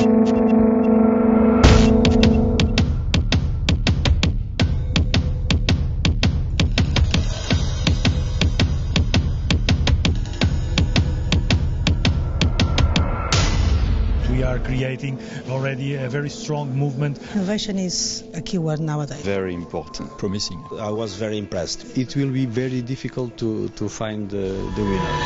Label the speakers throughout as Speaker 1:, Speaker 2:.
Speaker 1: We are creating already a very strong movement.
Speaker 2: Innovation is a keyword nowadays.
Speaker 3: Very important.
Speaker 4: Promising.
Speaker 5: I was very impressed.
Speaker 4: It will be very difficult to find the winner.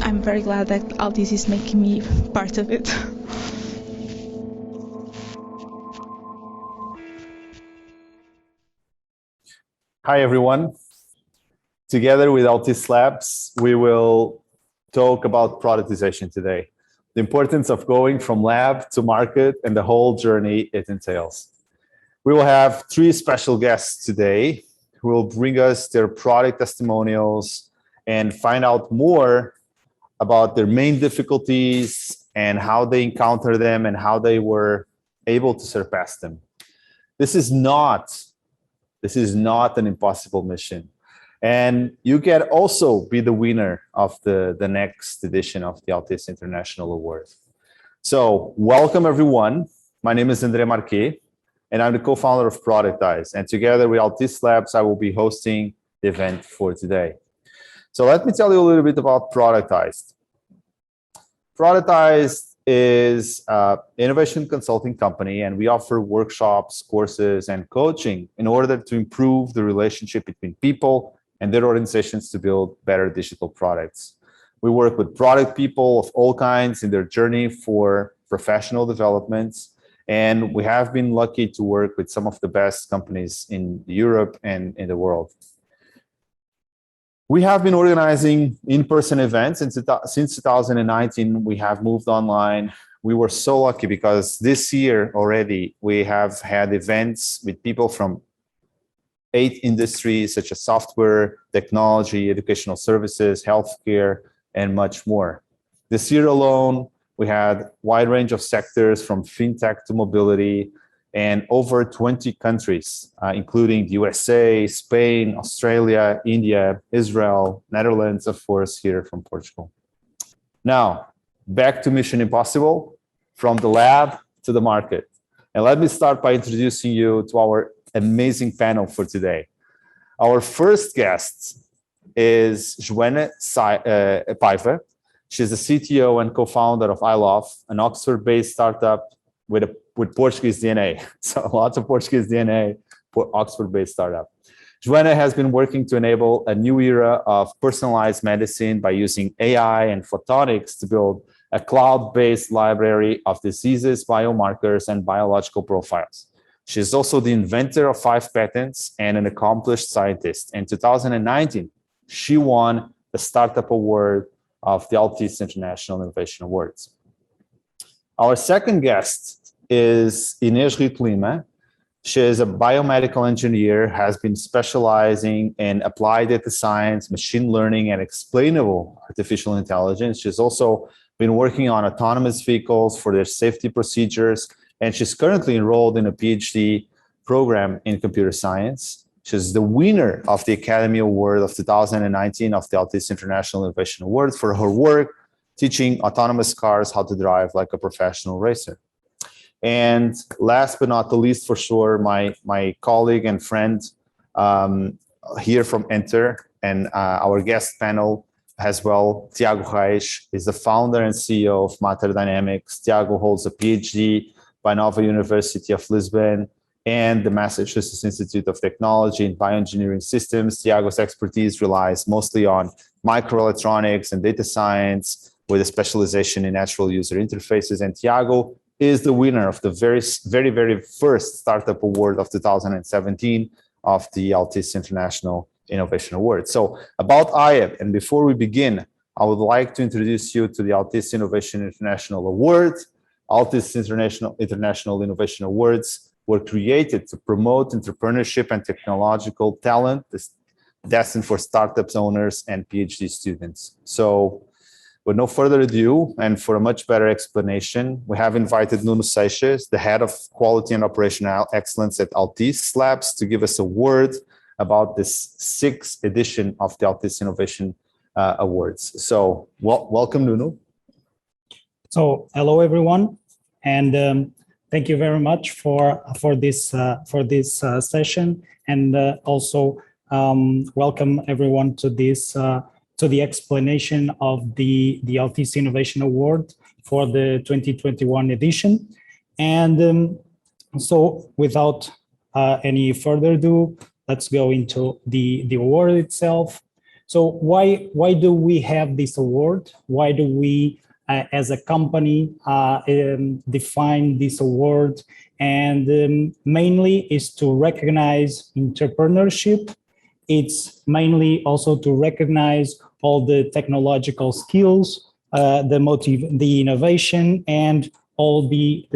Speaker 6: I'm very glad that Altice is making me part of it.
Speaker 7: Hi, everyone. Together with Altice Labs, we will talk about productization today. The importance of going from lab to market and the whole journey it entails. We will have three special guests today who will bring us their product testimonials and find out more about their main difficulties and how they encounter them and how they were able to surpass them. This is not an impossible mission. And you can also be the winner of the next edition of the Altice International Award. So welcome everyone. My name is André Marquet, and I'm the co-founder of Productized. And together with Altice Labs, I will be hosting the event for today. So let me tell you a little bit about Productized. Productized is an innovation consulting company, and we offer workshops, courses, and coaching in order to improve the relationship between people and their organizations to build better digital products. We work with product people of all kinds in their journey for professional developments, and we have been lucky to work with some of the best companies in Europe and in the world. We have been organizing in-person events, and since 2019, we have moved online. We were so lucky because this year already, we have had events with people from 8 industries, such as software, technology, educational services, healthcare, and much more. This year alone, we had a wide range of sectors from fintech to mobility, and over 20 countries, including the USA, Spain, Australia, India, Israel, Netherlands, of course, here from Portugal. Now, back to Mission Impossible, from the lab to the market. And let me start by introducing you to our amazing panel for today. Our first guest is Joana Paiva. She's the CTO and co-founder of I-Lof, an Oxford-based startup with Portuguese DNA. So lots of Portuguese DNA for Oxford-based startup. Joana has been working to enable a new era of personalized medicine by using AI and photonics to build a cloud-based library of diseases, biomarkers, and biological profiles. She's also the inventor of 5 patents and an accomplished scientist. In 2019, she won the Startup Award of the Altice International Innovation Awards. Our second guest is Inês Rito Lima. She is a biomedical engineer, has been specializing in applied data science, machine learning, and explainable artificial intelligence. She's also been working on autonomous vehicles for their safety procedures, and she's currently enrolled in a PhD program in computer science. She's the winner of the Academy Award of 2019 of the Altice International Innovation Awards for her work teaching autonomous cars how to drive like a professional racer. And last but not the least, for sure, my colleague and friend here from Enter and our guest panel as well, Tiago Reis is the founder and CEO of Matter Dynamics. Tiago holds a PhD by Nova University of Lisbon and the Massachusetts Institute of Technology in Bioengineering Systems. Tiago's expertise relies mostly on microelectronics and data science with a specialization in natural user interfaces. And Tiago is the winner of the very first Startup Award of 2017 of the Altice International Innovation Award. So about IAP, and before we begin, I would like to introduce you to the Altice Innovation International Award. Altice International Innovation Awards were created to promote entrepreneurship and technological talent destined for startups owners and PhD students. So with no further ado, and for a much better explanation, we have invited Nuno Seixas, the head of quality and operational excellence at Altice Labs, to give us a word about this 6th edition of the Altice Innovation Awards. So welcome, Nuno.
Speaker 3: So hello, everyone, and thank you very much for this session, and also welcome everyone to this to the explanation of the Altice Innovation Award for the 2021 edition. And so without any further ado, let's go into the award itself. So why do we have this award? Why do we as a company define this award? And mainly is to recognize entrepreneurship. It's mainly also to recognize all the technological skills, the innovation, and all the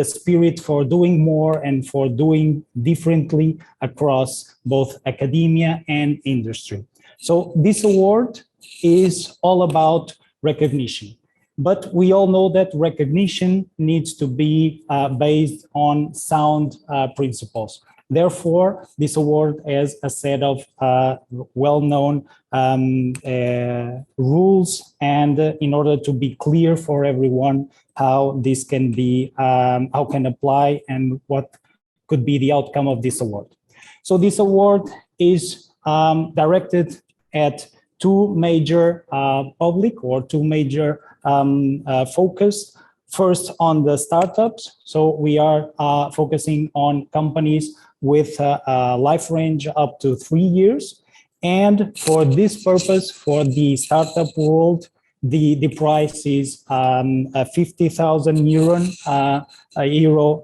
Speaker 3: spirit for doing more and for doing differently across both academia and industry. So this award is all about recognition, but we all know that recognition needs to be based on sound principles. Therefore, this award has a set of well-known rules, and in order to be clear for everyone how this can be, how can apply, and what could be the outcome of this award. So this award is directed at two major public or two major focus. First, on the startups. So we are focusing on companies with a life range up to 3 years. And for this purpose, for the startup world, the price is 50,000 euro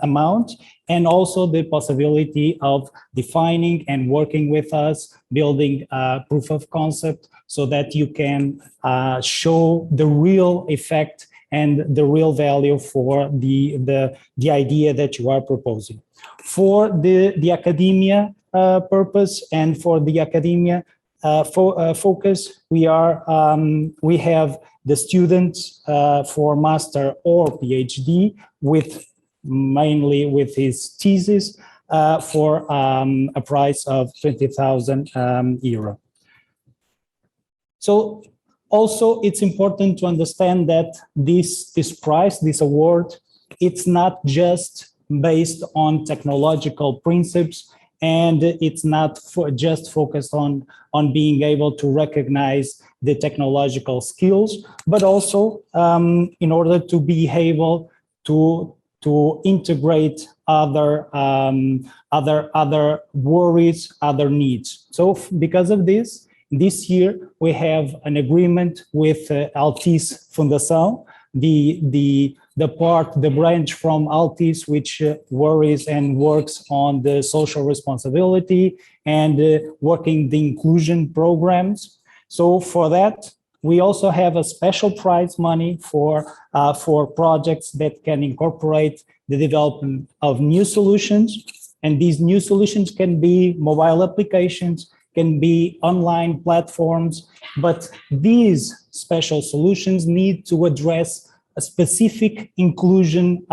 Speaker 3: amount, and also the possibility of defining and working with us, building a proof of concept so that you can show the real effect and the real value for the idea that you are proposing. For the academia purpose and for the academia focus, we have the students for master or PhD mainly with his thesis for a price of 20,000 euro. So also, it's important to understand that this prize, this award, it's not just based on technological principles, and it's not just focused on being able to recognize the technological skills, but also in order to be able to integrate other worries, other needs. So because of this year, we have an agreement with Altice Fundação, the branch from Altice, which worries and works on the social responsibility and working the inclusion programs. So for that, we also have a special prize money for projects that can incorporate the development of new solutions. And these new solutions can be mobile applications, can be online platforms, but these special solutions need to address a specific inclusion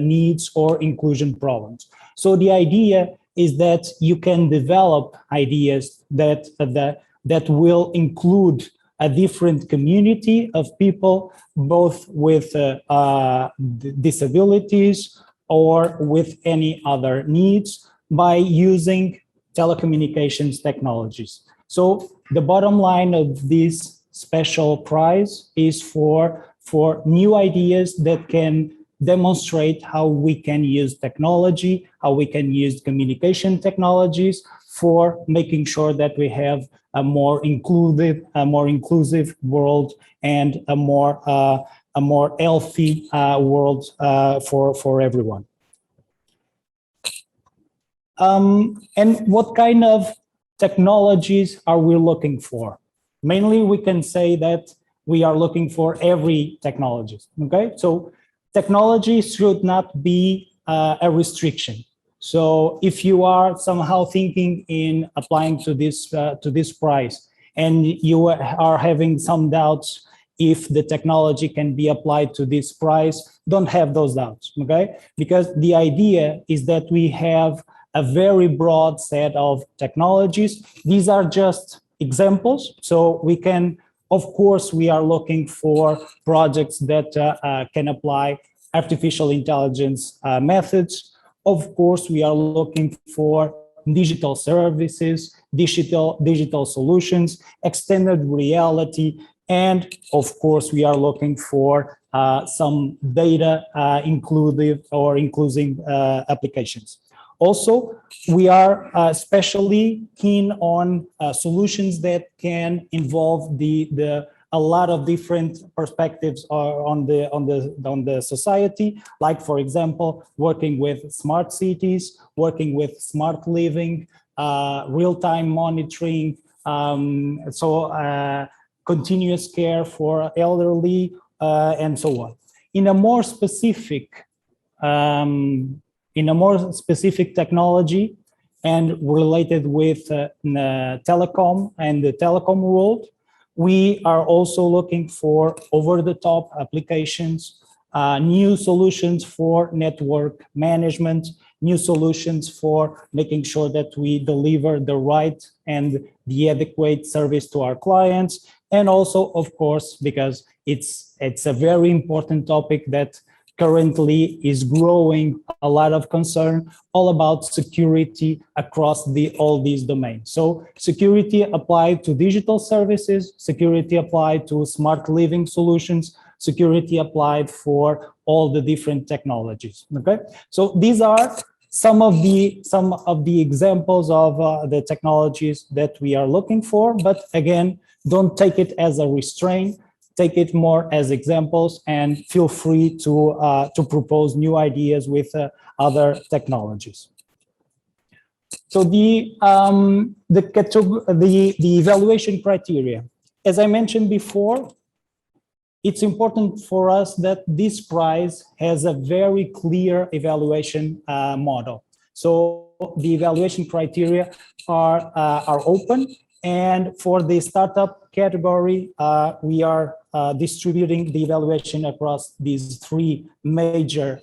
Speaker 3: needs or inclusion problems. So the idea is that you can develop ideas that will include a different community of people, both with disabilities or with any other needs, by using telecommunications technologies. So the bottom line of this special prize is for new ideas that can demonstrate how we can use technology, how we can use communication technologies for making sure that we have a more inclusive world and a more healthy world for everyone. And what kind of technologies are we looking for? Mainly, we can say that we are looking for every technology. Okay, so technology should not be a restriction. So if you are somehow thinking in applying to this price, and you are having some doubts if the technology can be applied to this price, don't have those doubts, okay? Because the idea is that we have a very broad set of technologies. These are just examples. So we can, of course, we are looking for projects that can apply artificial intelligence methods. Of course, we are looking for digital services, digital solutions, extended reality, and of course, we are looking for some data inclusive applications. Also, we are especially keen on solutions that can involve a lot of different perspectives on the society, like, for example, working with smart cities, working with smart living, real-time monitoring, continuous care for elderly, and so on. In a more specific technology and related with telecom and the telecom world, we are also looking for over-the-top applications, new solutions for network management, new solutions for making sure that we deliver the right and the adequate service to our clients. And also, of course, because it's a very important topic that currently is growing a lot of concern, all about security across all these domains. So security applied to digital services, security applied to smart living solutions, security applied for all the different technologies, okay? So these are some of the examples of the technologies that we are looking for, but again, don't take it as a restraint. Take it more as examples, and feel free to propose new ideas with other technologies. So the evaluation criteria, as I mentioned before, it's important for us that this prize has a very clear evaluation model. So the evaluation criteria are open, and for the startup category, we are distributing the evaluation across these three major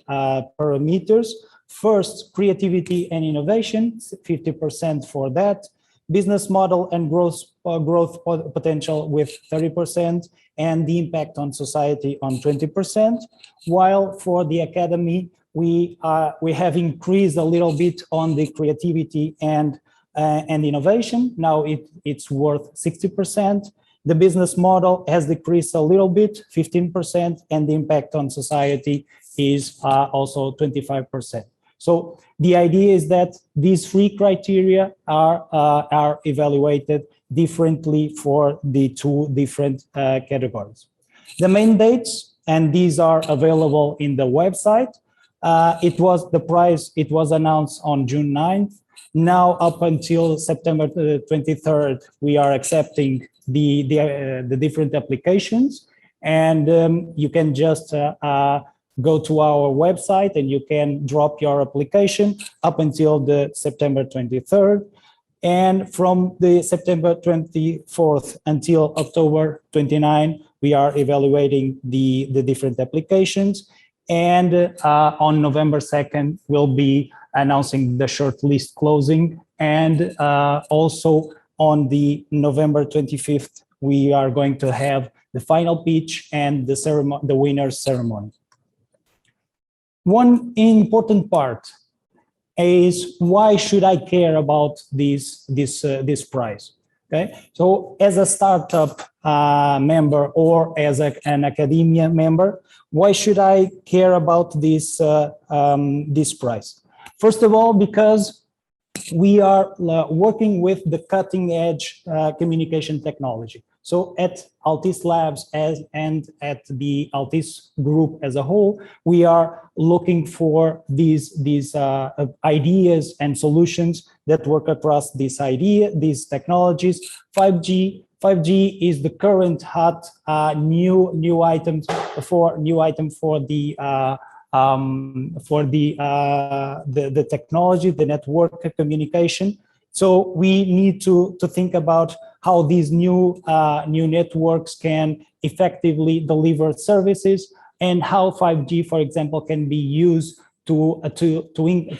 Speaker 3: parameters. First, creativity and innovation, 50% for that. Business model and growth potential with 30%, and the impact on society on 20%. While for the academy, we have increased a little bit on the creativity and innovation. Now it's worth 60%. The business model has decreased a little bit, 15%, and the impact on society is also 25%. So the idea is that these three criteria are evaluated differently for the two different categories. The main dates, and these are available in the website. The prize was announced on June 9th. Now up until September 23rd, we are accepting the different applications, and you can just go to our website and you can drop your application up until the September 23rd. And from the September 24th until October 29, we are evaluating the different applications. And on November 2nd, we'll be announcing the shortlist closing. And also on the November 25th, we are going to have the final pitch and the winner's ceremony. One important part is, why should I care about this prize? Okay, so as a startup member or as an academia member, why should I care about this prize? First of all, because we are working with the cutting edge communication technology. So at Altice Labs and at the Altice group as a whole, we are looking for these ideas and solutions that work across these technologies: 5G, 5G is the current hot new item for the technology, the network communication. So we need to think about how these new networks can effectively deliver services, and how 5G, for example, can be used to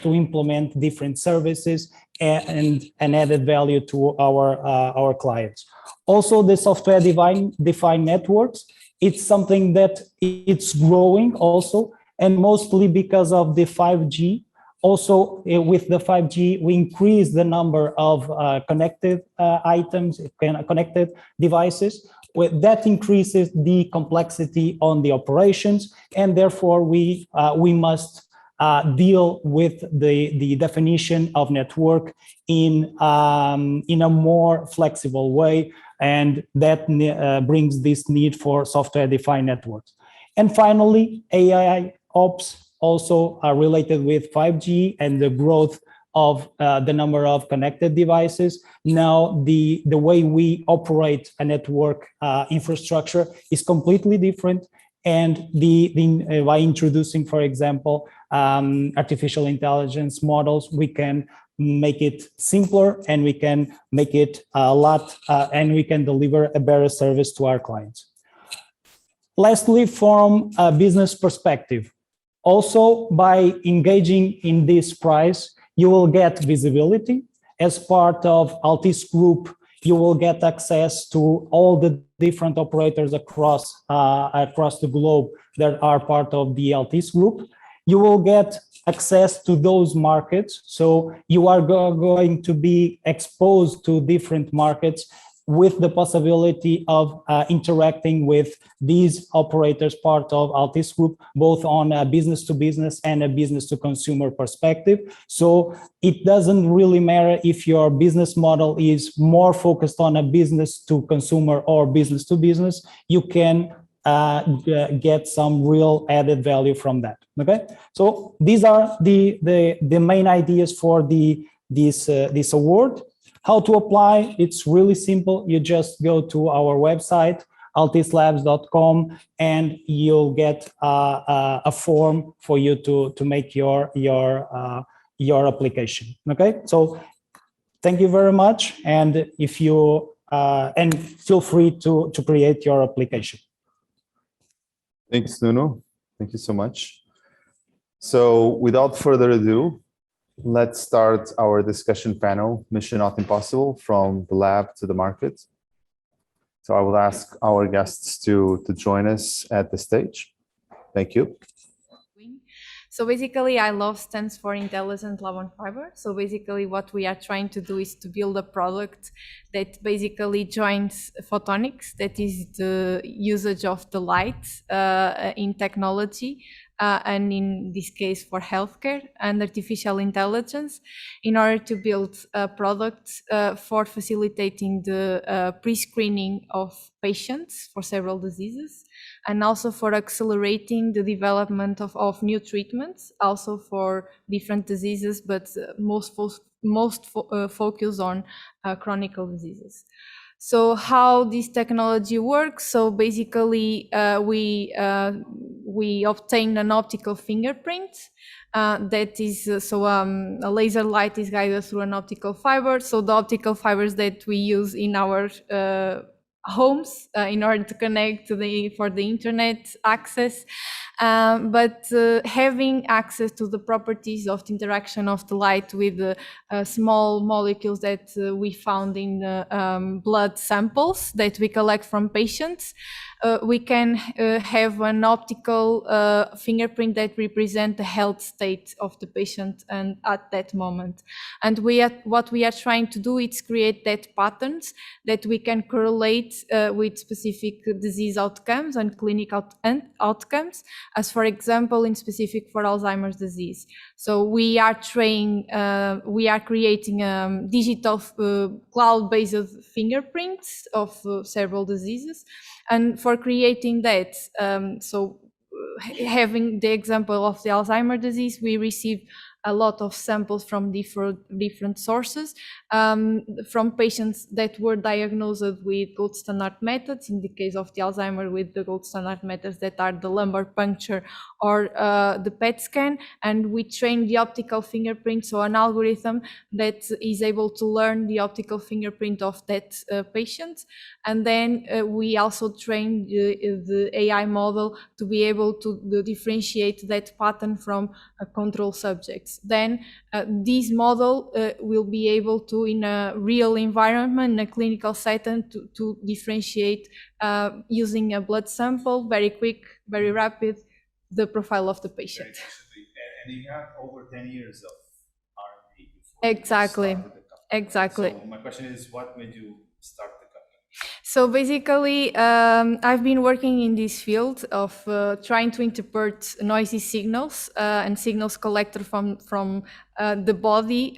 Speaker 3: implement different services and added value to our clients. Also, the software-defined networks, it's something that it's growing also, and mostly because of the 5G. Also, with the 5G, we increase the number of connected items, connected devices. That increases the complexity on the operations, and therefore we must deal with the definition of network in a more flexible way, and that brings this need for software-defined networks. And finally, AI ops also are related with 5G and the growth of the number of connected devices. Now, the way we operate a network infrastructure is completely different. And by introducing, for example, artificial intelligence models, we can make it simpler, and we can make it a lot, and we can deliver a better service to our clients. Lastly, from a business perspective, also by engaging in this price, you will get visibility. As part of Altice Group, you will get access to all the different operators across the globe that are part of the Altice Group. You will get access to those markets. So you are going to be exposed to different markets with the possibility of interacting with these operators, part of Altice Group, both on a business to business and a business to consumer perspective. So it doesn't really matter if your business model is more focused on a business to consumer or business to business, you can get some real added value from that. Okay, so these are the main ideas for this award. How to apply? It's really simple. You just go to our website, alticelabs.com, and you'll get a form for you to make your application. Okay, so thank you very much, and if you and feel free to create your application.
Speaker 7: Thanks, Nuno. Thank you so much. So without further ado, let's start our discussion panel, Mission Not Impossible, from the lab to the market. So I will ask our guests to join us at the stage. Thank you.
Speaker 5: So basically, I-Lof stands for Intelligent Lab on Fiber. So basically what we are trying to do is to build a product that basically joins photonics, that is the usage of the light in technology, and in this case for healthcare, and artificial intelligence, in order to build a product for facilitating the pre-screening of patients for several diseases, and also for accelerating the development of new treatments, also for different diseases, but most focus on chronic diseases. So how this technology works? So basically, we obtain an optical fingerprint that is a laser light is guided through an optical fiber. So the optical fibers that we use in our homes in order to connect to for the internet access, but having access to the properties of the interaction of the light with the small molecules that we found in blood samples that we collect from patients, we can have an optical fingerprint that represents the health state of the patient and at that moment. And what we are trying to do is create that patterns that we can correlate with specific disease outcomes and clinical outcomes, as for example, in specific for Alzheimer's disease. So we are creating digital cloud-based fingerprints of several diseases. And for creating that, having the example of the Alzheimer's disease, we receive a lot of samples from different sources, from patients that were diagnosed with gold standard methods, in the case of the Alzheimer with the gold standard methods that are the lumbar puncture or the PET scan, and we trained the optical fingerprint, so an algorithm that is able to learn the optical fingerprint of that patient. And then we also trained the AI model to be able to differentiate that pattern from control subjects. Then this model will be able to, in a real environment, in a clinical setting, to differentiate using a blood sample, very quick, very rapid, the profile of the patient.
Speaker 7: And you have over 10 years of R&D.
Speaker 5: Exactly. Exactly.
Speaker 7: So my question is, what made you start the company?
Speaker 5: So basically, I've been working in this field of trying to interpret noisy signals and signals collected from the body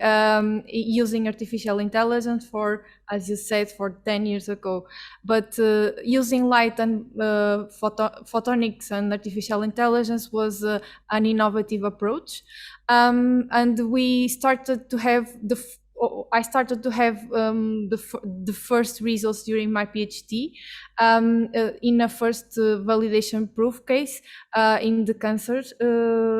Speaker 5: using artificial intelligence for, as you said, for 10 years ago. But using light and photonics and artificial intelligence was an innovative approach. And we started to have I started to have the first results during my PhD in a first validation proof case in the cancer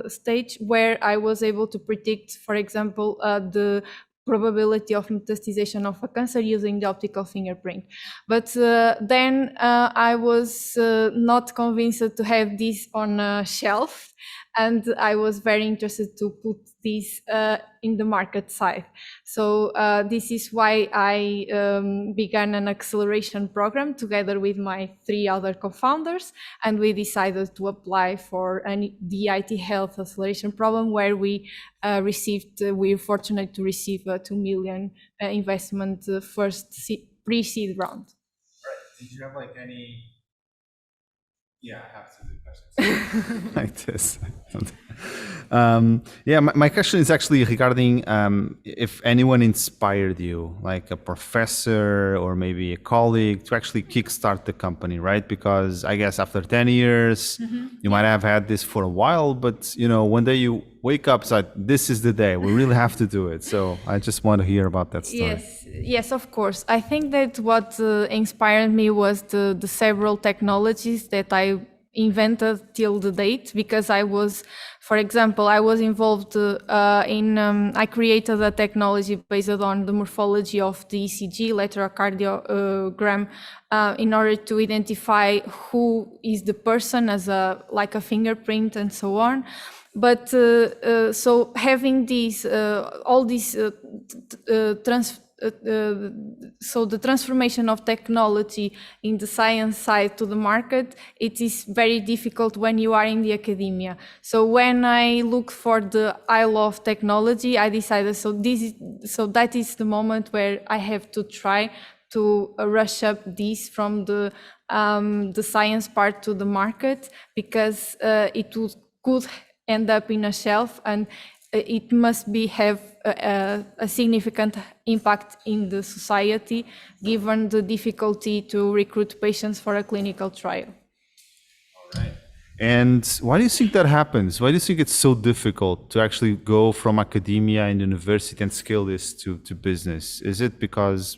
Speaker 5: stage, where I was able to predict, for example, the probability of metastasization of a cancer using the optical fingerprint. But then I was not convinced to have this on a shelf, and I was very interested to put this in the market side. So this is why I began an acceleration program together with my 3 other co-founders, and we decided to apply for the IT Health Acceleration Program, where we we're fortunate to receive a 2 million investment first pre-seed round.
Speaker 7: Right. Did you have like any? Yeah, I have to do questions like this. Yeah, my question is actually regarding if anyone inspired you, like a professor or maybe a colleague, to actually kickstart the company, right? Because I guess after 10 years, you might have had this for a while, but one day you wake up, it's like, this is the day, we really have to do it. So I just want to hear about that story.
Speaker 5: Yes, of course. I think that what inspired me was the several technologies that I invented till the date, because I was, for example, I was involved I created a technology based on the morphology of the ECG, electrocardiogram, in order to identify who is the person as like a fingerprint and so on. But so having these, all these so the transformation of technology in the science side to the market, it is very difficult when you are in the academia. So when I looked for the I-Lof technology, I decided, so that is the moment where I have to try to rush up this from the science part to the market, because it could end up in a shelf, and it must have a significant impact in the society, given the difficulty to recruit patients for a clinical trial.
Speaker 7: All right. And why do you think that happens? Why do you think it's so difficult to actually go from academia and university and scale this to business? Is it because,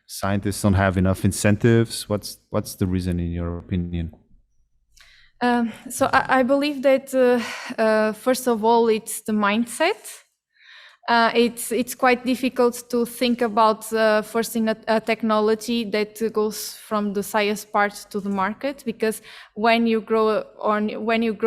Speaker 7: scientists don't have enough incentives? What's the reason, in your opinion?
Speaker 5: So I believe that first of all, it's the mindset. It's quite difficult to think about first in a technology that goes from the science part to the market, because when you grow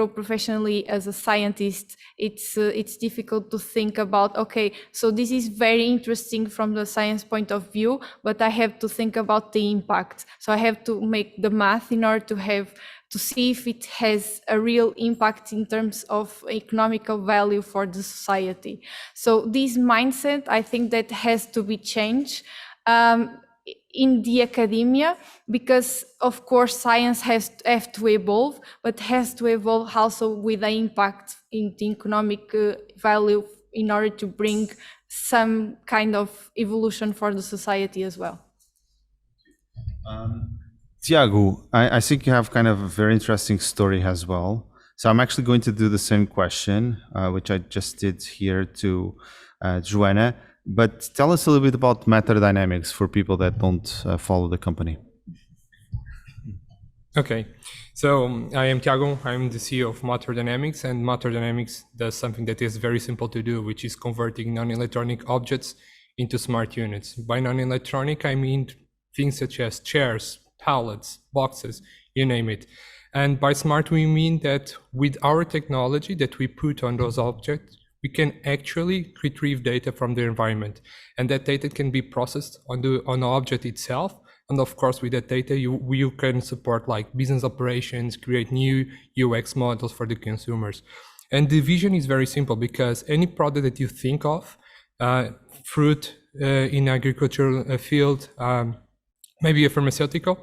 Speaker 5: professionally as a scientist, it's difficult to think about, okay, so this is very interesting from the science point of view, but I have to think about the impact. So I have to make the math in order to see if it has a real impact in terms of economical value for the society. So this mindset, I think that has to be changed in the academia, because of course science has to evolve, but has to evolve also with the impact in the economic value in order to bring some kind of evolution for the society as well.
Speaker 7: Tiago, I think you have kind of a very interesting story as well. So I'm actually going to do the same question, which I just did here to Joanna. But tell us a little bit about matter dynamics for people that don't follow the company.
Speaker 8: Okay, so I am Thiago, I'm the CEO of Matter Dynamics, and Matter Dynamics does something that is very simple to do, which is converting non-electronic objects into smart units. By non-electronic, I mean things such as chairs, pallets, boxes, you name it. And by smart, we mean that with our technology that we put on those objects, we can actually retrieve data from the environment. And that data can be processed on the object itself. And of course, with that data, you can support like business operations, create new UX models for the consumers. And the vision is very simple because any product that you think of, fruit in agricultural field, maybe a pharmaceutical,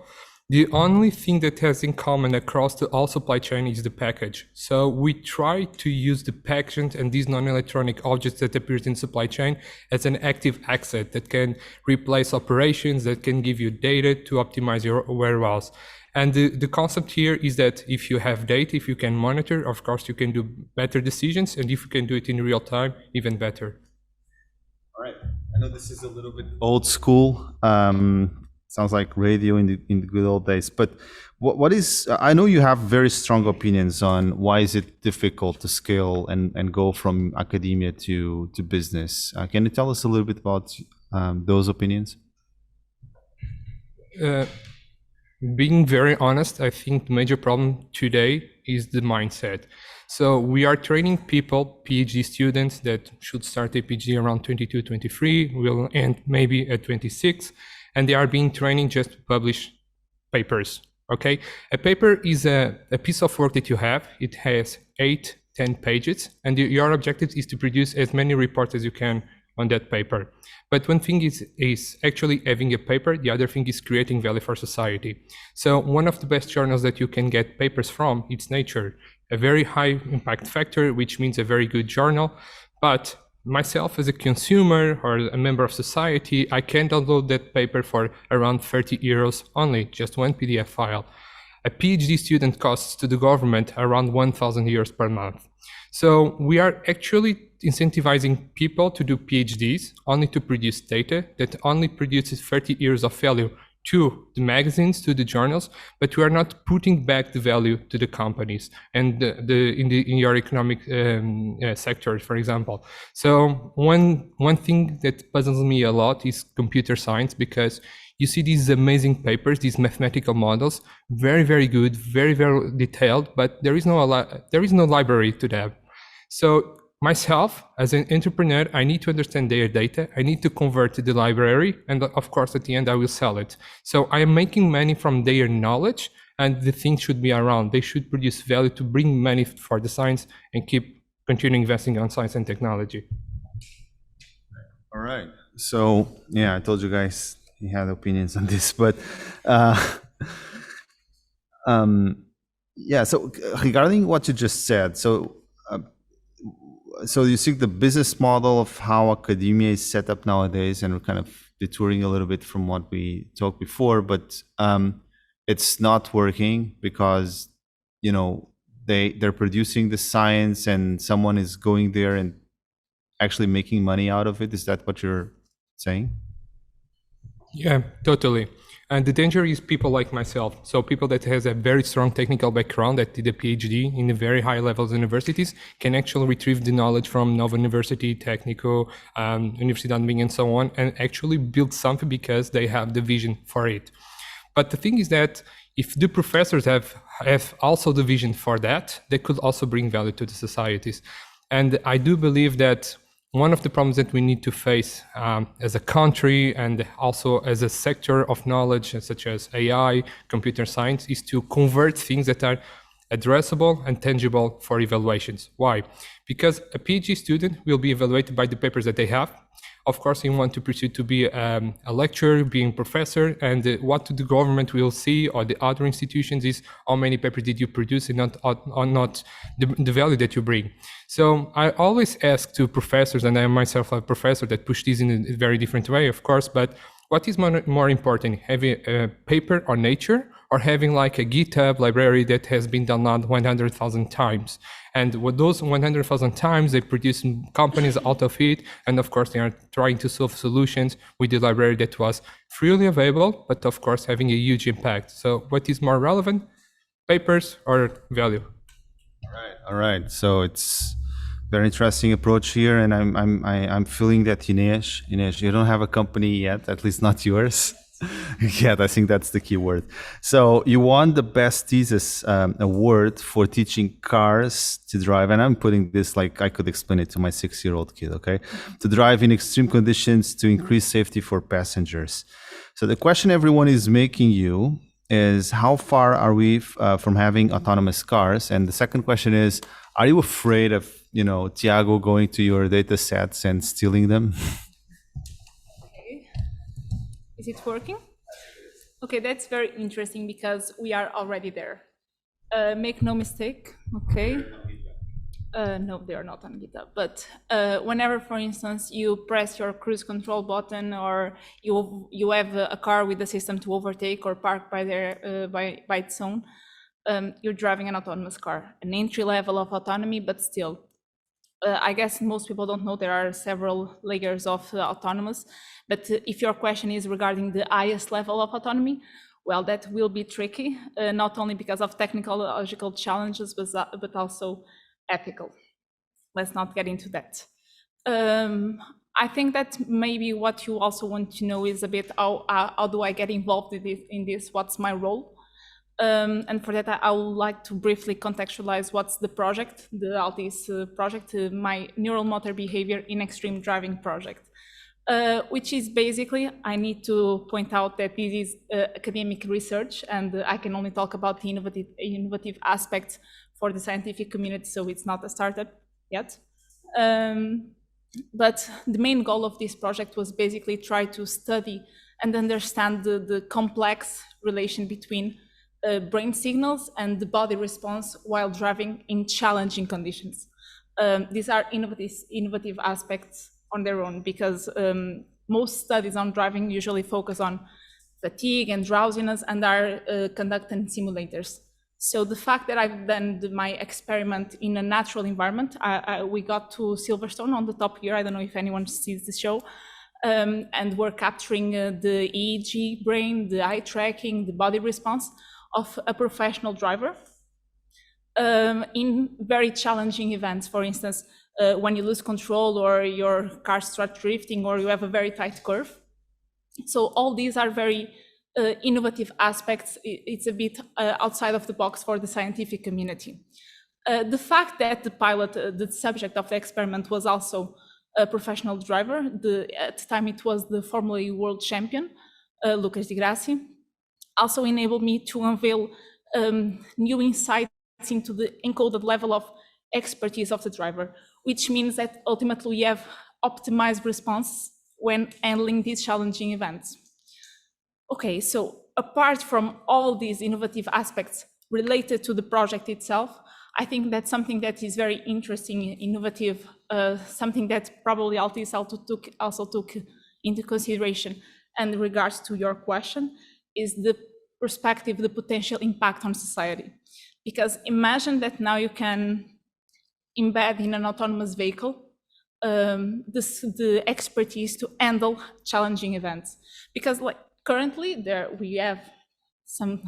Speaker 8: the only thing that has in common across all supply chain is the package. So we try to use the packaging and these non-electronic objects that appear in supply chain as an active asset that can replace operations, that can give you data to optimize your warehouse. And the concept here is that if you have data, if you can monitor, of course, you can do better decisions. And if you can do it in real time, even better.
Speaker 7: All right. I know this is a little bit old school. Sounds like radio in the good old days. But what is? I know you have very strong opinions on why is it difficult to scale and go from academia to business. Can you tell us a little bit about those opinions?
Speaker 8: Being very honest, I think the major problem today is the mindset. So we are training people, PhD students that should start a PhD around 22, 23, will end maybe at 26. And they are being trained just to publish papers, okay? A paper is a piece of work that you have. It has 8, 10 pages, and your objective is to produce as many reports as you can on that paper. But one thing is actually having a paper, the other thing is creating value for society. So one of the best journals that you can get papers from, it's Nature, a very high impact factor, which means a very good journal, but myself as a consumer or a member of society, I can download that paper for around 30 euros only, just one PDF file. A PhD student costs to the government around 1,000 euros per month. So we are actually incentivizing people to do PhDs only to produce data that only produces 30 years of value to the magazines, to the journals, but we are not putting back the value to the companies and in your economic sector, for example. So one thing that puzzles me a lot is computer science, because you see these amazing papers, these mathematical models, very, very good, very, very detailed, but there is no library to them. So myself, as an entrepreneur, I need to understand their data. I need to convert to the library. And of course, at the end, I will sell it. So I am making money from their knowledge, and the thing should be around. They should produce value to bring money for the science and keep continuing investing on science and technology.
Speaker 7: All right. So, yeah, I told you guys he had opinions on this, but yeah, so regarding what you just said, so you see the business model of how academia is set up nowadays, and we're kind of detouring a little bit from what we talked before, but it's not working because, you know, they're producing the science and someone is going there and actually making money out of it. Is that what you're saying?
Speaker 8: Yeah, totally. And the danger is people like myself. So people that has a very strong technical background that did a PhD in the very high levels universities can actually retrieve the knowledge from Nova University, Técnico, Universidade Minha, and so on, and actually build something because they have the vision for it. But the thing is that if the professors have also the vision for that, they could also bring value to the societies. And I do believe that one of the problems that we need to face as a country and also as a sector of knowledge, such as AI, computer science, is to convert things that are addressable and tangible for evaluations. Why? Because a PhD student will be evaluated by the papers that they have. Of course, you want to pursue to be a lecturer, being a professor, and what the government will see or the other institutions is how many papers did you produce and not the value that you bring. So I always ask to professors, and I am myself a professor that push this in a very different way, of course, but what is more important, having a paper on Nature or having like a GitHub library that has been downloaded 100,000 times. And with those 100,000 times, they produce companies out of it. And of course, they are trying to solve solutions with the library that was freely available, but of course, having a huge impact. So what is more relevant, papers or value?
Speaker 7: All right. So it's very interesting approach here, and I'm feeling that Inês, you don't have a company yet, at least not yours. Yet, I think that's the key word. So you won the best thesis award for teaching cars to drive, and I'm putting this like I could explain it to my 6-year-old kid. Okay, to drive in extreme conditions to increase safety for passengers. So the question everyone is making you is, how far are we from having autonomous cars? And the second question is, are you afraid of, Tiago going to your data sets and stealing them?
Speaker 6: Okay. Is it working? Okay, that's very interesting because we are already there. Make no mistake, okay? No, they are not on GitHub. But whenever, for instance, you press your cruise control button, or you have a car with the system to overtake or park by its own, you're driving an autonomous car, an entry level of autonomy, but still. I guess most people don't know there are several layers of autonomous, but if your question is regarding the highest level of autonomy, well, that will be tricky, not only because of technological challenges, but also ethical. Let's not get into that. I think that maybe what you also want to know is a bit how do I get involved in this? What's my role? And for that, I would like to briefly contextualize what's the project, the Altice project, my neural motor behavior in extreme driving project, which is basically, I need to point out that this is academic research, and I can only talk about the innovative aspects for the scientific community, so it's not a startup yet. But the main goal of this project was basically try to study and understand the complex relation between brain signals and the body response while driving in challenging conditions. These are innovative aspects on their own, because most studies on driving usually focus on fatigue and drowsiness and are conducted in simulators. So the fact that I've done my experiment in a natural environment, we got to Silverstone on the top here, I don't know if anyone sees the show, and we're capturing the EEG brain, the eye tracking, the body response of a professional driver in very challenging events. For instance, when you lose control or your car starts drifting or you have a very tight curve. So all these are very innovative aspects. It's a bit outside of the box for the scientific community. The fact that the pilot, the subject of the experiment, was also a professional driver, at the time it was the Formula E world champion, Lucas Di Grassi, also enabled me to unveil new insights into the encoded level of expertise of the driver, which means that ultimately we have optimized response when handling these challenging events. Okay, so apart from all these innovative aspects related to the project itself, I think that's something that is very interesting, innovative, something that probably Altice also took into consideration. And in regards to your question, is the perspective, the potential impact on society. Because imagine that now you can embed in an autonomous vehicle the expertise to handle challenging events. Because like currently we have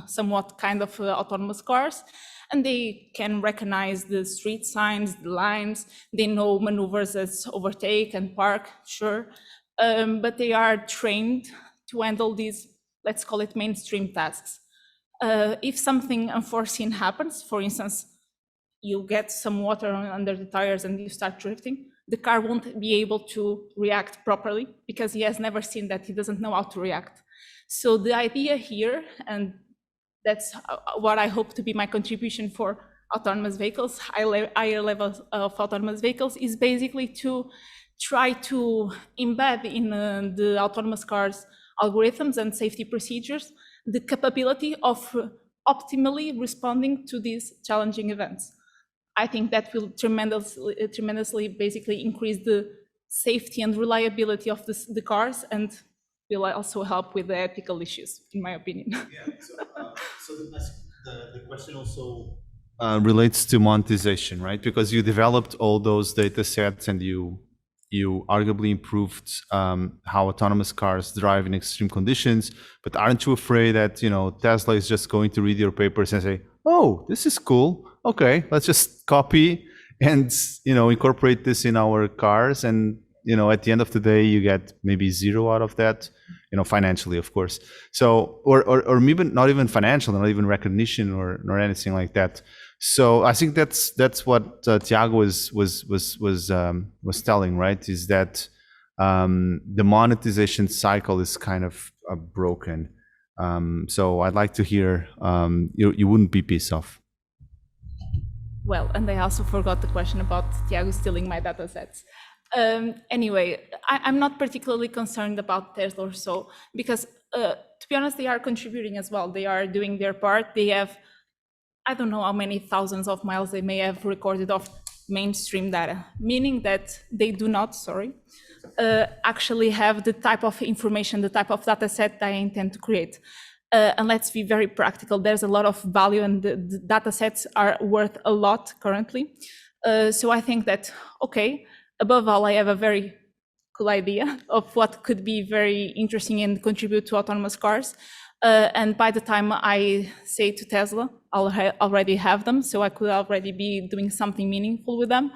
Speaker 6: somewhat kind of autonomous cars, and they can recognize the street signs, the lines, they know maneuvers as overtake and park, sure, but they are trained to handle these, let's call it mainstream tasks. If something unforeseen happens, for instance, you get some water under the tires and you start drifting, the car won't be able to react properly because he has never seen that, he doesn't know how to react. So the idea here, and that's what I hope to be my contribution for autonomous vehicles, higher levels of autonomous vehicles, is basically to try to embed in the autonomous cars algorithms and safety procedures the capability of optimally responding to these challenging events. I think that will tremendously basically increase the safety and reliability of the cars, and will also help with the ethical issues, in my opinion.
Speaker 7: Yeah. So the question also relates to monetization, right? Because you developed all those data sets and you arguably improved how autonomous cars drive in extreme conditions. But aren't you afraid that Tesla is just going to read your papers and say, "Oh, this is cool. Okay, let's just copy and incorporate this in our cars," and at the end of the day, you get maybe zero out of that, financially, of course. So, or maybe not even financial, not even recognition or anything like that. So I think that's what Tiago was telling, right? Is that the monetization cycle is kind of broken. So I'd like to hear you wouldn't be pissed off.
Speaker 6: Well, and I also forgot the question about Tiago stealing my data sets. Anyway, I'm not particularly concerned about Tesla or so, because to be honest, they are contributing as well. They are doing their part. They have, I don't know how many thousands of miles they may have recorded of mainstream data, meaning that they do not, actually have the type of information, the type of data set that I intend to create. And let's be very practical. There's a lot of value, and the data sets are worth a lot currently. So I think that, okay, above all, I have a very cool idea of what could be very interesting and contribute to autonomous cars. And by the time I say to Tesla, I'll already have them, so I could already be doing something meaningful with them.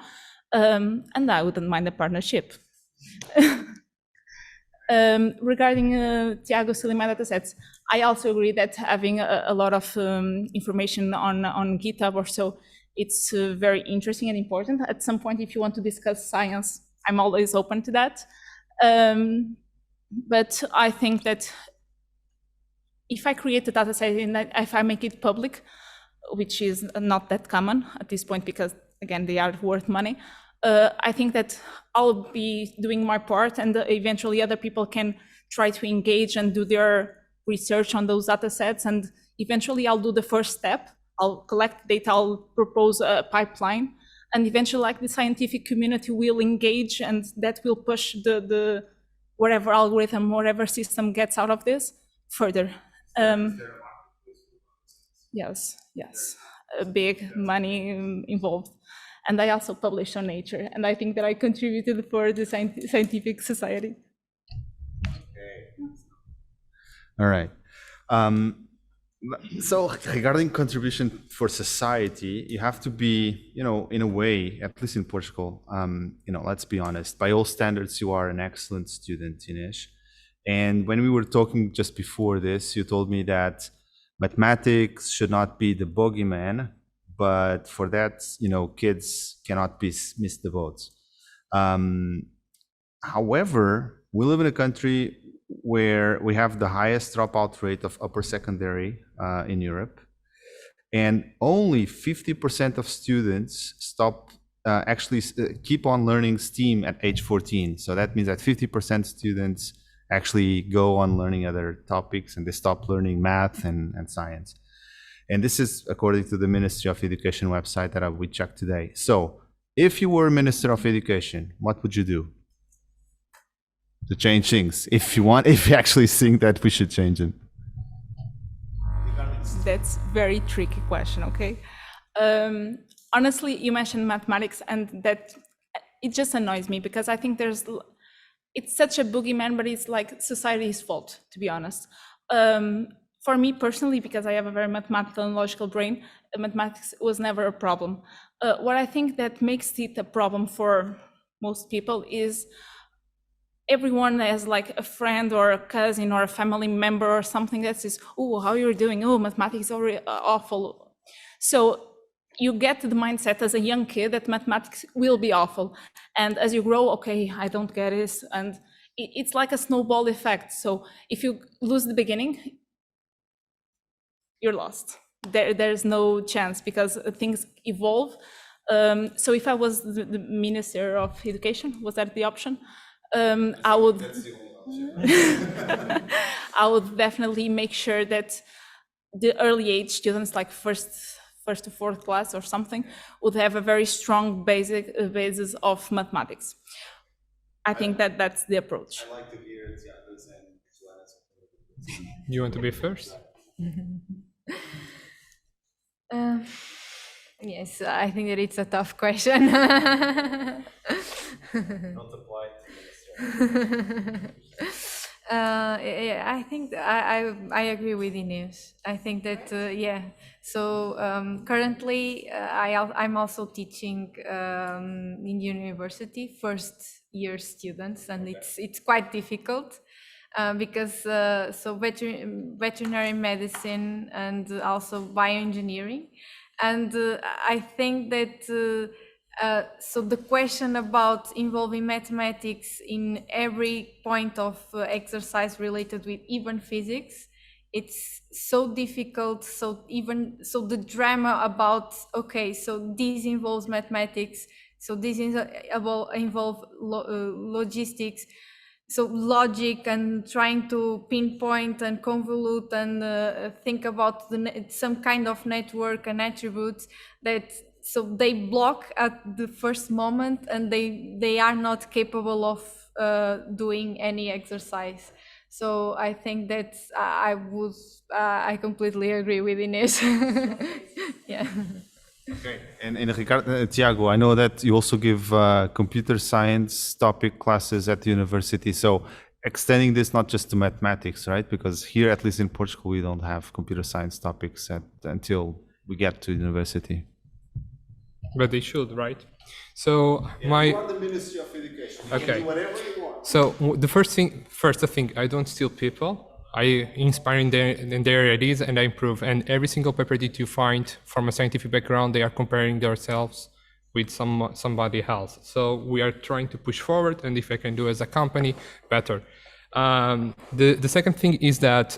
Speaker 6: And I wouldn't mind a partnership. Regarding Tiago stealing my data sets, I also agree that having a lot of information on GitHub or so, it's very interesting and important. At some point, if you want to discuss science, I'm always open to that. But I think that if I create a data set and if I make it public, which is not that common at this point because, again, they are worth money, I think that I'll be doing my part, and eventually other people can try to engage and do their research on those data sets, and eventually I'll do the first step. I'll collect data, I'll propose a pipeline, and eventually like the scientific community will engage, and that will push the whatever algorithm, whatever system gets out of this further. Yes, big money involved. And I also publish on Nature, and I think that I contributed for the scientific society.
Speaker 7: Okay. All right. So regarding contribution for society, you have to be, in a way, at least in Portugal, let's be honest, by all standards, you are an excellent student, Inês. And when we were talking just before this, you told me that mathematics should not be the bogeyman, but for that, kids cannot miss the votes. However, we live in a country where we have the highest dropout rate of upper secondary in Europe, and only 50% of students keep on learning STEAM at age 14. So that means that 50% students actually go on learning other topics, and they stop learning math and science. And this is according to the Ministry of Education website that we checked today. So if you were Minister of Education, what would you do to change things? If you actually think that we should change them.
Speaker 6: That's a very tricky question, okay? Honestly, you mentioned mathematics, and that it just annoys me because I think it's such a boogeyman, but it's like society's fault, to be honest. For me personally, because I have a very mathematical and logical brain, mathematics was never a problem. What I think that makes it a problem for most people is everyone has like a friend or a cousin or a family member or something that says, "Oh, how you're doing? Oh, mathematics are awful." So you get the mindset as a young kid that mathematics will be awful. And as you grow, okay, I don't get it. And it's like a snowball effect. So if you lose the beginning, you're lost. There's no chance because things evolve. So if I was the Minister of Education, was that the option? I would. That's the only option. I would definitely make sure that the early age students, like first to fourth class or something, would have a very strong basis of mathematics. I think that's the approach.
Speaker 7: I like to hear Tiago's end as well.
Speaker 8: You want to be first?
Speaker 5: Yes, I think that it's a tough question.
Speaker 4: Don't apply to
Speaker 5: Yeah, I think I agree with Inês. I think that yeah. So currently, I'm also teaching in university, first year students, and it's quite difficult because so veterinary medicine and also bioengineering, and I think that. So the question about involving mathematics in every point of exercise related with even physics, it's so difficult. So the drama about, okay, so this involves mathematics, so this involve logistics, so logic, and trying to pinpoint and convolute and think about some kind of network and attributes that, so they block at the first moment, and they are not capable of doing any exercise. So I think that I completely agree with Inês. Yeah.
Speaker 7: Okay. And Ricardo, Tiago, I know that you also give computer science topic classes at the university. So extending this not just to mathematics, right? Because here, at least in Portugal, we don't have computer science topics until we get to university.
Speaker 8: But they should, right? So
Speaker 7: You are the Ministry of Education. You can do whatever you want.
Speaker 8: So the first thing, I don't steal people. I inspire in their ideas, and I improve. And every single paper that you find from a scientific background, they are comparing themselves with somebody else. So we are trying to push forward, and if I can do as a company, better. The second thing is that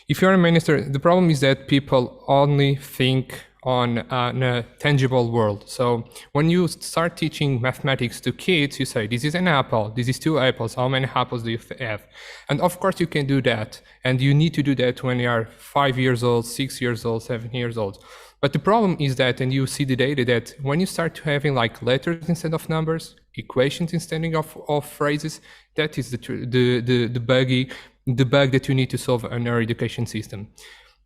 Speaker 8: if you're a minister, the problem is that people only think on a tangible world. So when you start teaching mathematics to kids, you say, this is an apple, this is 2 apples, how many apples do you have? And of course you can do that. And you need to do that when you are 5 years old, 6 years old, 7 years old. But the problem is that, and you see the data, that when you start to having like letters instead of numbers, equations instead of phrases, that is the bug that you need to solve in our education system.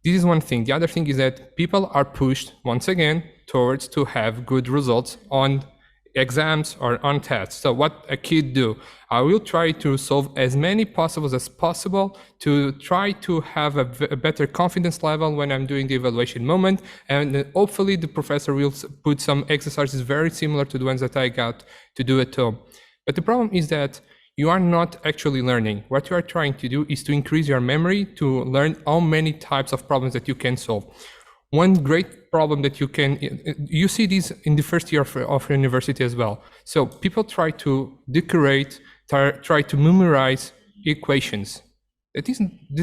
Speaker 8: This is one thing. The other thing is that people are pushed, once again, towards to have good results on exams or on tests. So what a kid do? I will try to solve as many puzzles as possible to try to have a better confidence level when I'm doing the evaluation moment. And hopefully the professor will put some exercises very similar to the ones that I got to do at home. But the problem is that you are not actually learning. What you are trying to do is to increase your memory to learn how many types of problems that you can solve. One great problem that you see this in the first year of university as well. So people try to decorate, try to memorize equations. This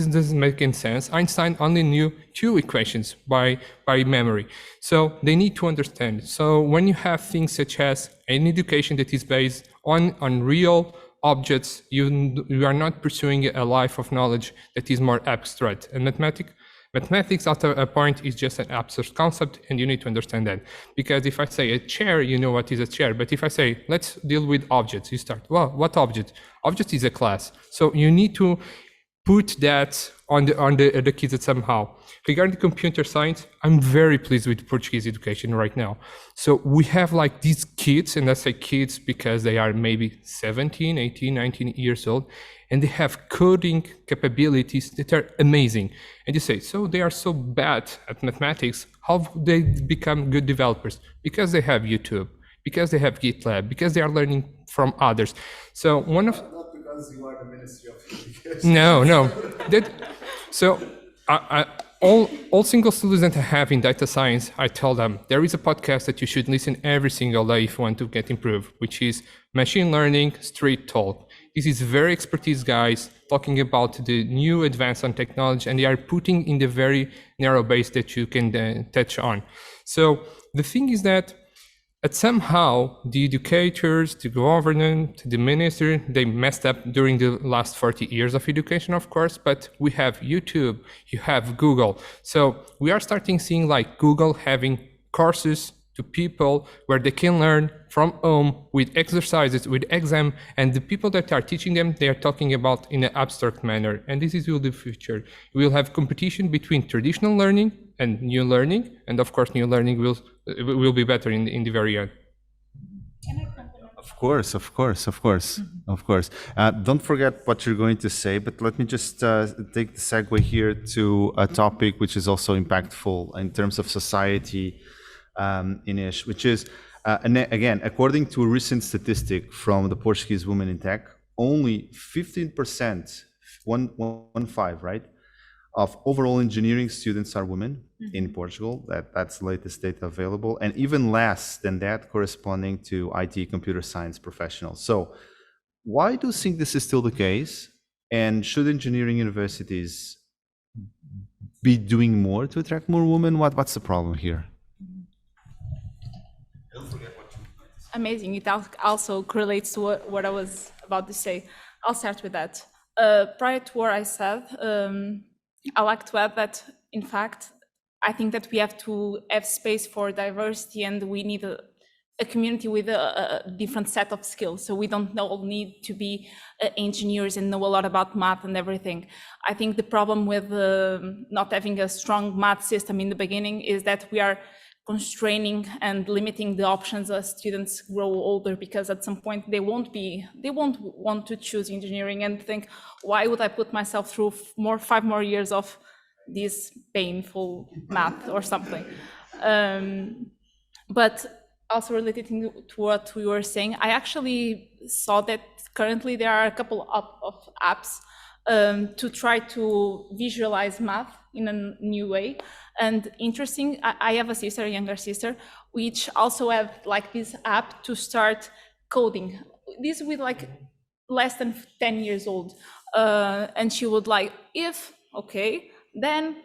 Speaker 8: doesn't make any sense. Einstein only knew 2 equations by memory. So they need to understand. So when you have things such as an education that is based on real objects, you are not pursuing a life of knowledge that is more abstract. And mathematics at a point is just an abstract concept, and you need to understand that. Because if I say a chair, you know what is a chair. But if I say, let's deal with objects, you start, well, what object? Object is a class. So you need to put that on the kids somehow. Regarding computer science, I'm very pleased with Portuguese education right now. So we have like these kids, and I say kids because they are maybe 17, 18, 19 years old, and they have coding capabilities that are amazing. And you say, so they are so bad at mathematics, how they become good developers? Because they have YouTube, because they have GitLab, because they are learning from others. So one of...
Speaker 7: Not because you are the Ministry of Education.
Speaker 8: No. All single students that I have in data science, I tell them there is a podcast that you should listen every single day if you want to get improved, which is Machine Learning Street Talk. This is very expertise guys talking about the new advance on technology, and they are putting in the very narrow base that you can touch on. So the thing is that somehow the educators, the government, the minister, they messed up during the last 40 years of education, of course, but we have YouTube, you have Google. So we are starting seeing like Google having courses to people where they can learn from home with exercises, with exam, and the people that are teaching them, they are talking about in an abstract manner. And this is will the future. We'll have competition between traditional learning and new learning, and of course, new learning will be better in the very end.
Speaker 7: Of course, of course, of course, of course. Don't forget what you're going to say, but let me just take the segue here to a topic which is also impactful in terms of society, Inês, which is, and again, according to a recent statistic from the Portuguese Women in Tech, only 15%, 15, right, of overall engineering students are women in Portugal. That's the latest data available, and even less than that corresponding to IT computer science professionals. So why do you think this is still the case? And should engineering universities be doing more to attract more women? What's the problem here?
Speaker 6: Amazing. It also correlates to what I was about to say. I'll start with that. Prior to what I said, I like to add that, in fact, I think that we have to have space for diversity, and we need a community with a different set of skills. So we don't all need to be engineers and know a lot about math and everything. I think the problem with not having a strong math system in the beginning is that we are constraining and limiting the options as students grow older, because at some point they won't want to choose engineering and think, why would I put myself through 5 more years of this painful math or something. But also related to what we were saying, I actually saw that currently there are a couple of apps to try to visualize math in a new way. And interesting, I have a younger sister, which also have like this app to start coding. This with like less than 10 years old. And she would like, if, okay, then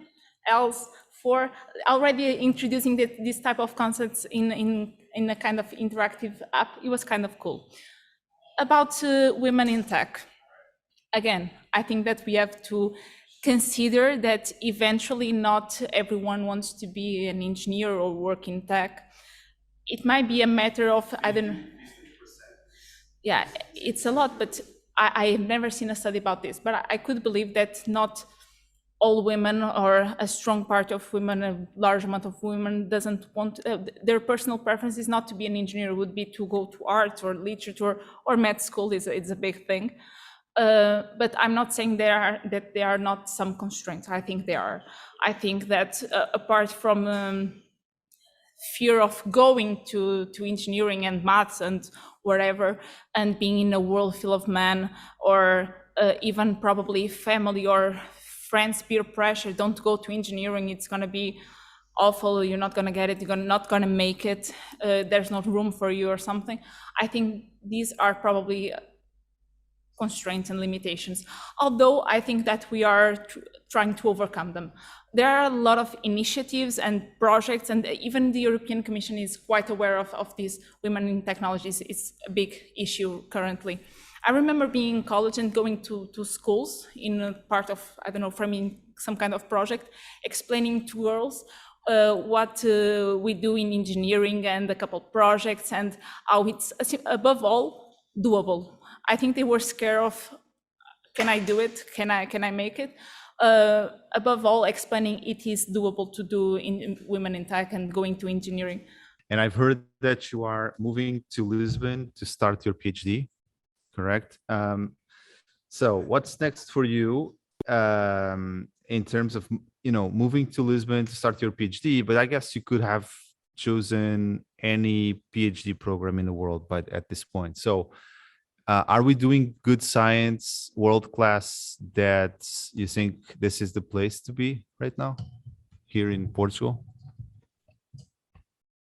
Speaker 6: else, for already introducing this type of concepts in a kind of interactive app. It was kind of cool. About women in tech. Again, I think that we have to consider that eventually not everyone wants to be an engineer or work in tech. It might be a matter of, I don't know. Yeah, it's a lot, but I have never seen a study about this, but I could believe that not all women, or a strong part of women, a large amount of women doesn't want, their personal preference is not to be an engineer, would be to go to art or literature or med school is a big thing. But I'm not saying that there are not some constraints. I think there are. I think that apart from fear of going to engineering and maths and whatever, and being in a world full of men, or even probably family or friends peer pressure, don't go to engineering, it's going to be awful, you're not going to get it, you're not going to make it, there's not room for you or something. I think these are probably constraints and limitations, although I think that we are trying to overcome them. There are a lot of initiatives and projects, and even the European Commission is quite aware of these women in technologies. It's a big issue currently. I remember being in college and going to schools in a part of, I don't know, framing some kind of project, explaining to girls what we do in engineering and a couple projects, and how it's, above all, doable. I think they were scared of, can I do it? Can I make it? Above all, explaining it is doable to do in women in tech and going to engineering.
Speaker 7: And I've heard that you are moving to Lisbon to start your PhD, correct? So what's next for you in terms of, moving to Lisbon to start your PhD? But I guess you could have chosen any PhD program in the world, but at this point. So are we doing good science, world class, that you think this is the place to be right now here in Portugal?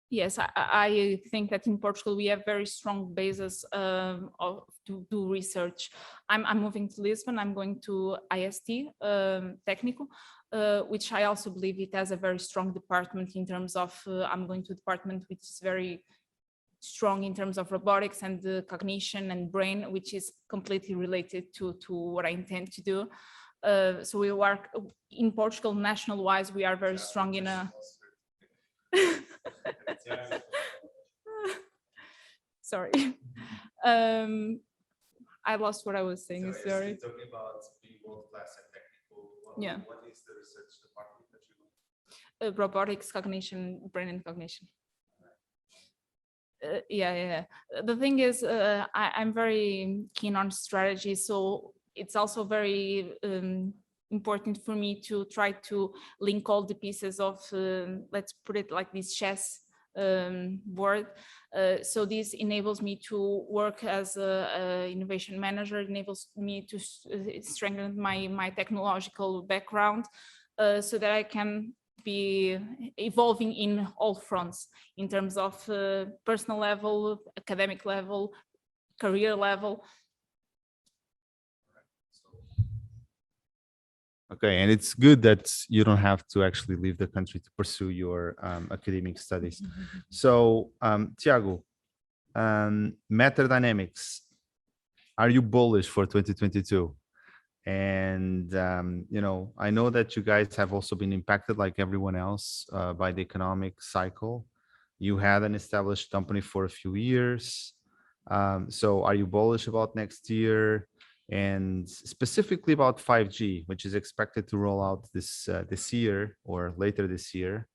Speaker 6: Yes, I think that in Portugal we have very strong basis to do research. I'm moving to Lisbon. I'm going to IST Technical, which I also believe it has a very strong department in terms of, I'm going to a department which is very strong in terms of robotics and cognition and brain, which is completely related to what I intend to do. So we work in Portugal, national-wise, we are very strong in a... sorry. I lost what I was saying. Sorry.
Speaker 7: Talking about being world-class and technical.
Speaker 6: Yeah.
Speaker 7: What is the research department that you do?
Speaker 6: Robotics, cognition, brain and cognition. Yeah. The thing is, I'm very keen on strategy, so it's also very important for me to try to link all the pieces of, let's put it like this, chess board. So this enables me to work as a innovation manager, enables me to strengthen my technological background, so that I can be evolving in all fronts in terms of personal level, academic level, career level.
Speaker 7: Okay, and it's good that you don't have to actually leave the country to pursue your academic studies. So, Tiago, matter dynamics, are you bullish for 2022? And you know, I know that you guys have also been impacted like everyone else by the economic cycle. You had an established company for a few years. So are you bullish about next year? And specifically about 5G, which is expected to roll out this year or later this year,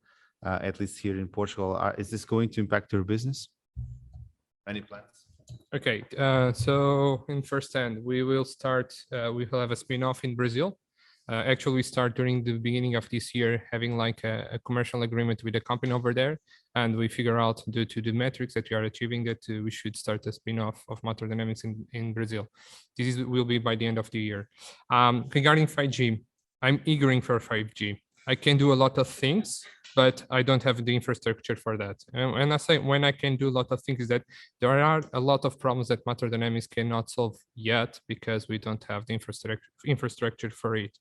Speaker 7: at least here in Portugal. Is this going to impact your business? Any plans?
Speaker 8: Okay, so in first hand, we will start, we will have a spin-off in Brazil. Actually, we start during the beginning of this year, having like a commercial agreement with a company over there. And we figure out due to the metrics that we are achieving that we should start a spin-off of Matter Dynamics in Brazil. This will be by the end of the year. Regarding 5G, I'm eagering for 5G. I can do a lot of things, but I don't have the infrastructure for that. And I say when I can do a lot of things is that there are a lot of problems that Matter Dynamics cannot solve yet because we don't have the infrastructure for it.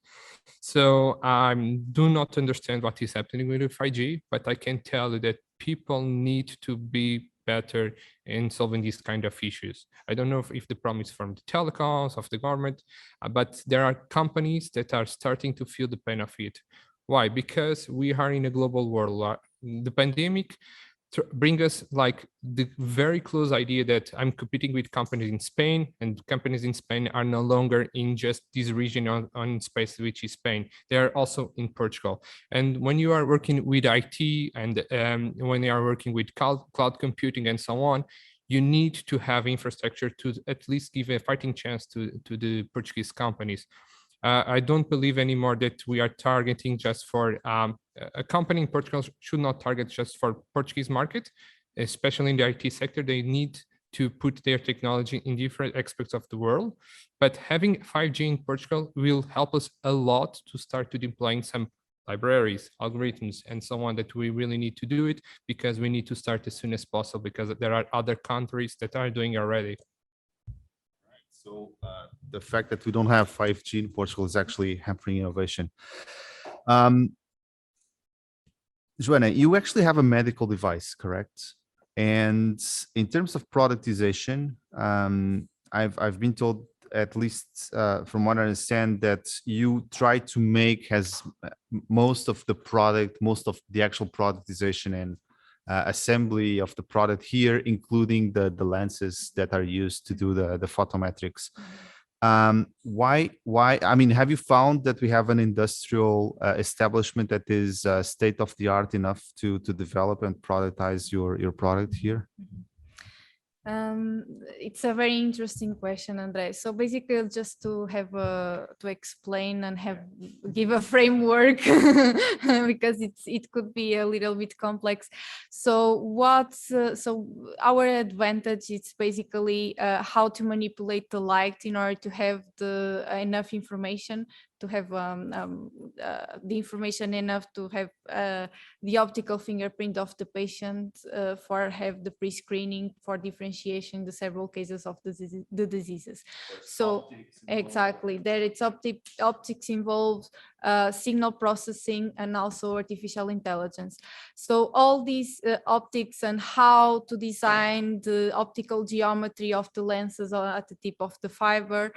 Speaker 8: So I do not understand what is happening with 5G, but I can tell you that people need to be better in solving these kind of issues. I don't know if the problem is from the telecoms, of the government, but there are companies that are starting to feel the pain of it. Why? Because we are in a global world. The pandemic bring us like the very close idea that I'm competing with companies in Spain, and companies in Spain are no longer in just this region on space, which is Spain. They are also in Portugal. And when you are working with IT and when you are working with cloud computing and so on, you need to have infrastructure to at least give a fighting chance to the Portuguese companies. I don't believe anymore that we are targeting just for a company in Portugal should not target just for Portuguese market, especially in the IT sector. They need to put their technology in different aspects of the world. But having 5G in Portugal will help us a lot to start to deploying some libraries, algorithms, and so on that we really need to do it because we need to start as soon as possible because there are other countries that are doing already.
Speaker 7: So the fact that we don't have 5G in Portugal is actually hampering innovation. Joanna, you actually have a medical device, correct? And in terms of productization, I've been told, at least from what I understand, that you try to make most of the product, most of the actual productization and assembly of the product here, including the lenses that are used to do the photometrics. Why? I mean, have you found that we have an industrial establishment that is state of the art enough to develop and productize your product here?
Speaker 5: It's a very interesting question, Andre. So basically, just to have to explain and give a framework because it could be a little bit complex. So so our advantage is basically how to manipulate the light in order to have enough information to have the information enough to have the optical fingerprint of the patient for have the pre-screening for differentiation the several cases of the diseases. So exactly, there it's optics involved, signal processing, and also artificial intelligence. So all these optics and how to design the optical geometry of the lenses at the tip of the fiber.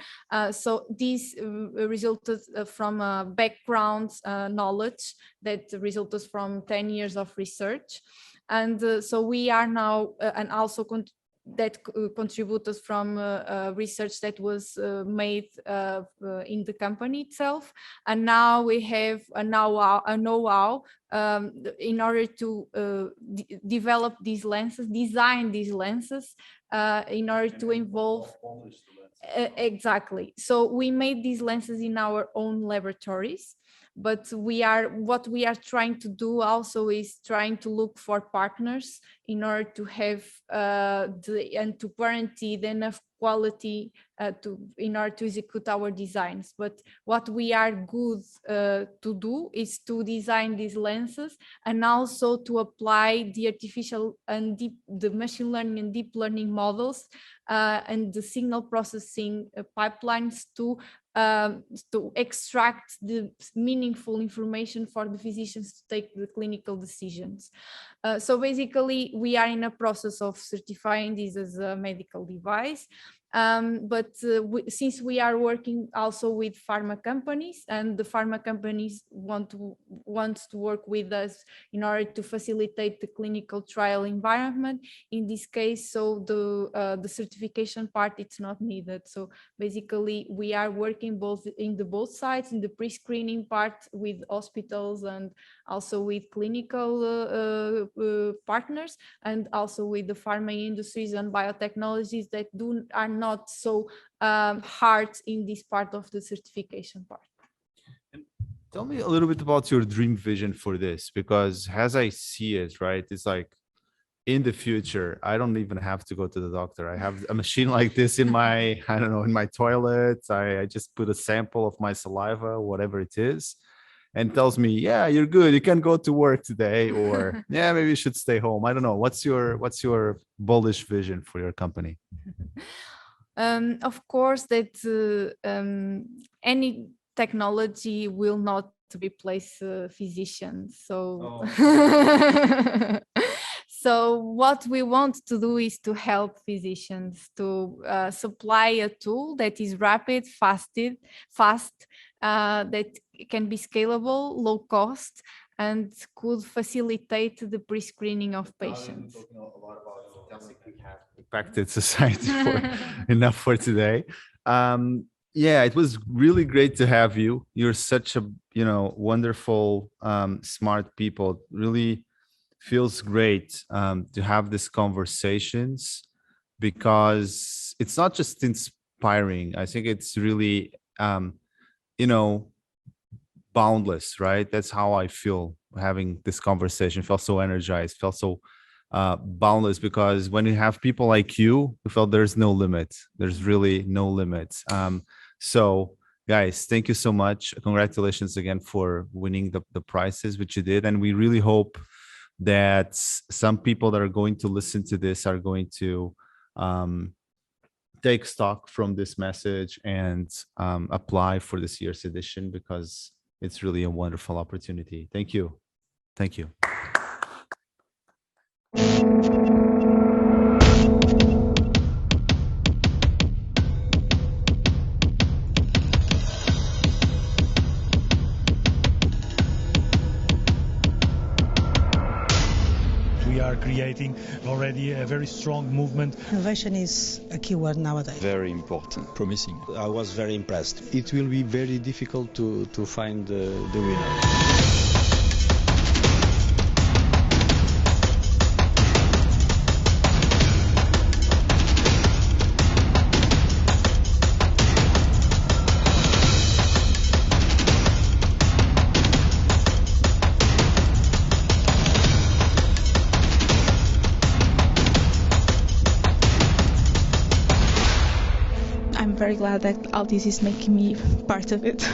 Speaker 5: So this resulted from a background knowledge that resulted from 10 years of research. And so we are now, and also that contributed from research that was made in the company itself, and now we have a know-how in order to develop these lenses, design these lenses in order to involve. Exactly. So we made these lenses in our own laboratories, but what we are trying to do also is trying to look for partners in order to have and to guarantee enough quality in order to execute our designs. But what we are good to do is to design these lenses and also to apply the artificial and the machine learning and deep learning models and the signal processing pipelines to extract the meaningful information for the physicians to take the clinical decisions. So basically, we are in a process of certifying this as a medical device. Since we are working also with pharma companies, and the pharma companies want to work with us in order to facilitate the clinical trial environment in this case, so the certification part, it's not needed. So basically we are working both sides, in the pre-screening part with hospitals and also with clinical partners, and also with the pharma industries and biotechnologies that are not so hard in this part of the certification part.
Speaker 7: Tell me a little bit about your dream vision for this, because as I see it, right, it's like in the future, I don't even have to go to the doctor. I have a machine like this in my, I don't know, in my toilet. I just put a sample of my saliva, whatever it is, and tells me, yeah, you're good, you can go to work today, or yeah, maybe you should stay home. I don't know. What's your bullish vision for your company?
Speaker 5: Of course, that any technology will not replace physicians. So, so what we want to do is to help physicians to supply a tool that is rapid, fast, that can be scalable, low cost, and could facilitate the pre-screening of patients.
Speaker 7: We have impacted society enough for today. Yeah, it was really great to have you. You're such a wonderful, smart people. Really feels great to have these conversations, because it's not just inspiring. I think it's really boundless, right? That's how I feel having this conversation. Felt so energized, felt so boundless, because when you have people like you, we felt there's no limit. There's really no limit. So guys, thank you so much. Congratulations again for winning the prizes which you did, and we really hope that some people that are going to listen to this are going to take stock from this message and apply for this year's edition, because it's really a wonderful opportunity. Thank you. Thank you.
Speaker 1: We are creating already a very strong movement.
Speaker 2: Innovation is a keyword nowadays.
Speaker 4: Very important, promising. I was very impressed. It will be very difficult to find the winner.
Speaker 9: I'm very glad that Altice is making me part of it.